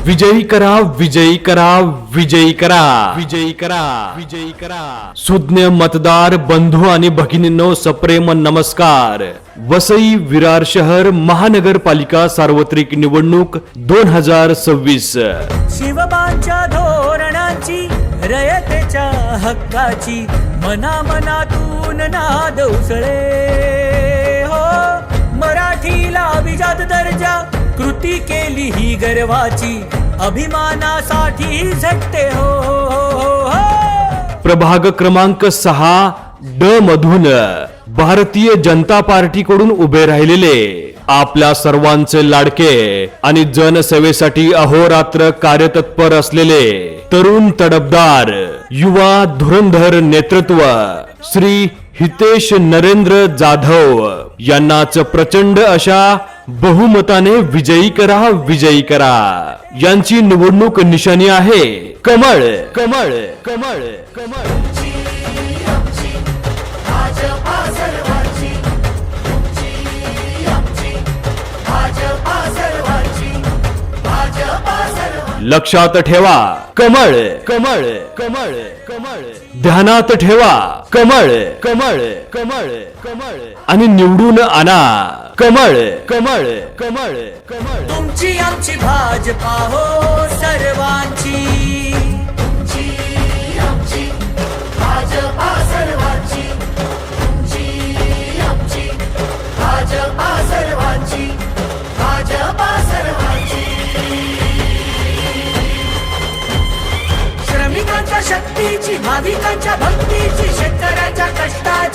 विजयी करा, विजयी करा, विजयी करा, विजयी करा, विजयी करा. सुज्ञ मतदार बंधू आणि भगिनींनो, सप्रेम नमस्कार. वसई विरार शहर महानगरपालिका सार्वत्रिक निवडणूक 2026. शिवबांच्या धोरणाची, रयतेच्या हक्काची, मनामनातून नाद उसळे हो. मराठीला अभिजात दर्जा, कृती केली ही गर्वाची, अभिमानासाठी झटते हो, हो, हो. प्रभाग क्रमांक 6 ड मधून भारतीय जनता पार्टी कडून उभे राहिलेले आपल्या सर्वांचे लाडके आणि जनसेवेसाठी अहोरात्र कार्यतत्पर असलेले तरुण तडफदार युवा धुरंधर नेतृत्व श्री हितेश नरेंद्र जाधव यांनाच प्रचंड अशा बहुमताने विजयी करा, विजयी करा. यांची निवडणूक निशाणी आहे कमळ, कमळ, कमळ, कमळ. लक्षात ठेवा कमळ, कमळ, कमळ, कमळ. ध्यानात ठेवा कमळ, कमळ, कमळ, कमळ. आणि निवडून आणा कमळ, कमळ, कमळ, कमळ. तुमची आमची भाजपा हो सर्वांची, तुमची आमची भाजपा सर्वांची, तुमची आमची भाजपा सर्वांची, भाजपा सर्वांची. श्रमिकांच्या शक्तीची, भाविकांच्या भक्तीची, शेतकऱ्यांच्या कष्टाची,